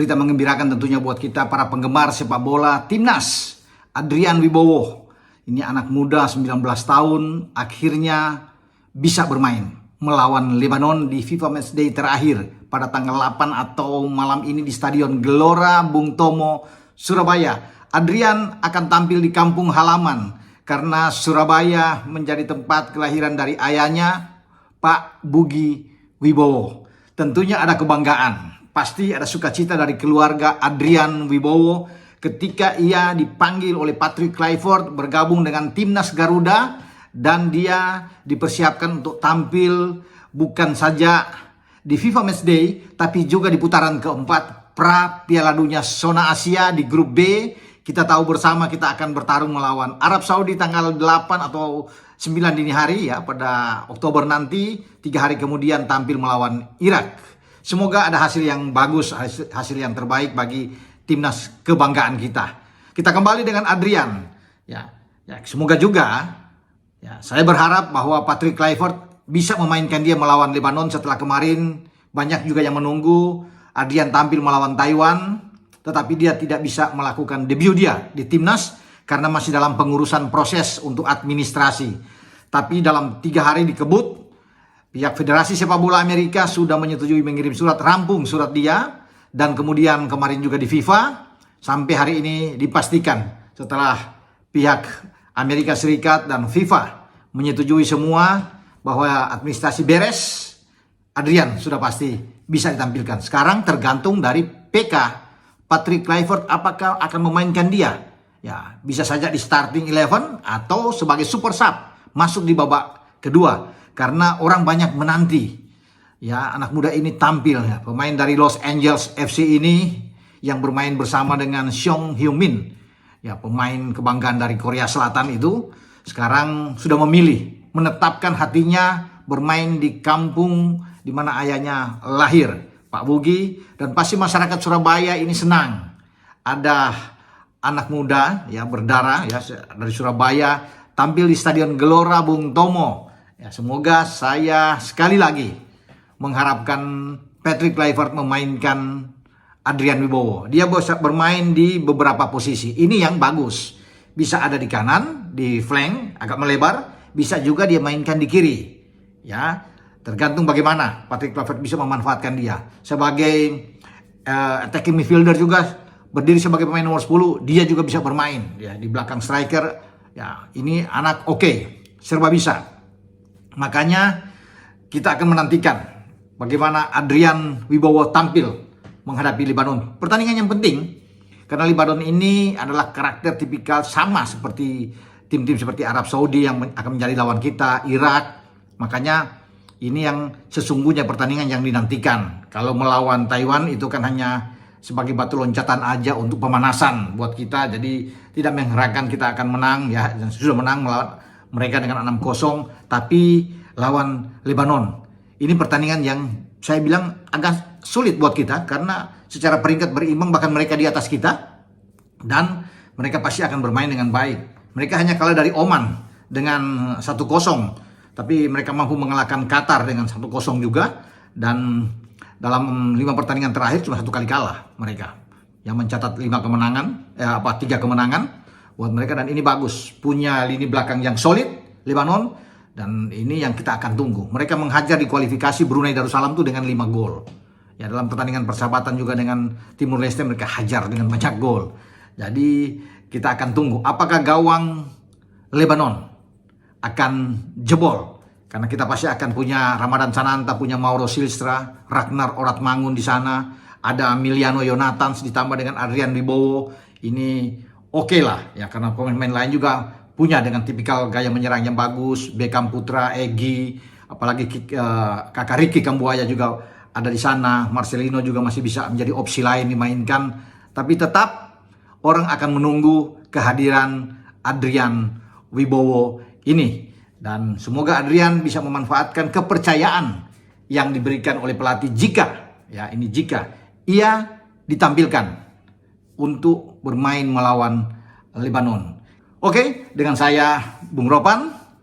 berita menggembirakan tentunya buat kita para penggemar sepak bola timnas. Adrian Wibowo, ini anak muda 19 tahun, akhirnya bisa bermain melawan Lebanon di FIFA Matchday terakhir pada tanggal 8 atau malam ini di Stadion Gelora Bung Tomo, Surabaya. Adrian akan tampil di kampung halaman karena Surabaya menjadi tempat kelahiran dari ayahnya, Pak Bugi Wibowo. Tentunya ada kebanggaan. Pasti ada sukacita dari keluarga Adrian Wibowo ketika ia dipanggil oleh Patrick Kluivert bergabung dengan timnas Garuda dan dia dipersiapkan untuk tampil bukan saja di FIFA Matchday tapi juga di putaran keempat pra Piala Dunia Zona Asia di grup B. Kita tahu bersama kita akan bertarung melawan Arab Saudi tanggal 8 atau 9 dini hari ya pada Oktober nanti. 3 hari kemudian tampil melawan Irak. Semoga ada hasil yang bagus, hasil yang terbaik bagi timnas kebanggaan kita. Kita kembali dengan Adrian. Ya, semoga juga. Ya, saya berharap bahwa Patrick Kluivert bisa memainkan dia melawan Lebanon setelah kemarin banyak juga yang menunggu Adrian tampil melawan Taiwan, tetapi dia tidak bisa melakukan debut dia di timnas karena masih dalam pengurusan proses untuk administrasi. Tapi dalam 3 hari dikebut. Pihak Federasi Sepak Bola Amerika sudah menyetujui mengirim surat rampung surat dia. Dan kemudian kemarin juga di FIFA. Sampai hari ini dipastikan setelah pihak Amerika Serikat dan FIFA menyetujui semua bahwa administrasi beres, Adrian sudah pasti bisa ditampilkan. Sekarang tergantung dari PK Patrick Kluivert apakah akan memainkan dia. Ya, bisa saja di starting 11 atau sebagai super sub masuk di babak kedua. Karena orang banyak menanti ya anak muda ini tampil ya. Pemain dari Los Angeles FC ini yang bermain bersama dengan Son Heung-min ya, pemain kebanggaan dari Korea Selatan itu sekarang sudah memilih menetapkan hatinya bermain di kampung di mana ayahnya lahir, Pak Bugi, dan pasti masyarakat Surabaya ini senang ada anak muda ya berdarah ya dari Surabaya tampil di Stadion Gelora Bung Tomo. Ya, semoga saya sekali lagi mengharapkan Patrick Kluivert memainkan Adrian Wibowo. Dia bisa bermain di beberapa posisi. Ini yang bagus. Bisa ada di kanan, di flank, agak melebar. Bisa juga dia mainkan di kiri. Ya, tergantung bagaimana Patrick Kluivert bisa memanfaatkan dia. Sebagai attacking midfielder juga berdiri sebagai pemain nomor 10, dia juga bisa bermain ya di belakang striker. Ya, ini anak oke, serba bisa. Makanya kita akan menantikan bagaimana Adrian Wibowo tampil menghadapi Lebanon. Pertandingan yang penting karena Lebanon ini adalah karakter tipikal sama seperti tim-tim seperti Arab Saudi yang akan menjadi lawan kita, Irak. Makanya ini yang sesungguhnya pertandingan yang dinantikan. Kalau melawan Taiwan itu kan hanya sebagai batu loncatan aja untuk pemanasan buat kita. Jadi tidak mengherankan kita akan menang ya, dan sudah menang melawan mereka dengan 6-0, tapi lawan Lebanon. Ini pertandingan yang saya bilang agak sulit buat kita karena secara peringkat berimbang, bahkan mereka di atas kita. Dan mereka pasti akan bermain dengan baik. Mereka hanya kalah dari Oman dengan 1-0, tapi mereka mampu mengalahkan Qatar dengan 1-0 juga. Dan dalam 5 pertandingan terakhir cuma 1 kali kalah mereka. Yang mencatat 3 kemenangan buat mereka, dan ini bagus, punya lini belakang yang solid Lebanon, dan ini yang kita akan tunggu. Mereka menghajar di kualifikasi Brunei Darussalam tuh dengan 5 gol. Ya, dalam pertandingan persahabatan juga dengan Timur Leste mereka hajar dengan banyak gol. Jadi kita akan tunggu apakah gawang Lebanon akan jebol, karena kita pasti akan punya Ramadan Sananta, punya Mauro Silstra, Ragnar Oratmangun di sana, ada Emiliano Yonathans ditambah dengan Adrian Wibowo. Ini oke lah ya, karena pemain-pemain lain juga punya dengan tipikal gaya menyerang yang bagus. Beckham Putra, Egy, apalagi kakak Ricky Kambuaya juga ada di sana. Marcelino juga masih bisa menjadi opsi lain dimainkan. Tapi tetap orang akan menunggu kehadiran Adrian Wibowo ini. Dan semoga Adrian bisa memanfaatkan kepercayaan yang diberikan oleh pelatih jika ia ditampilkan untuk bermain melawan Lebanon. Oke, dengan saya Bung Ropan.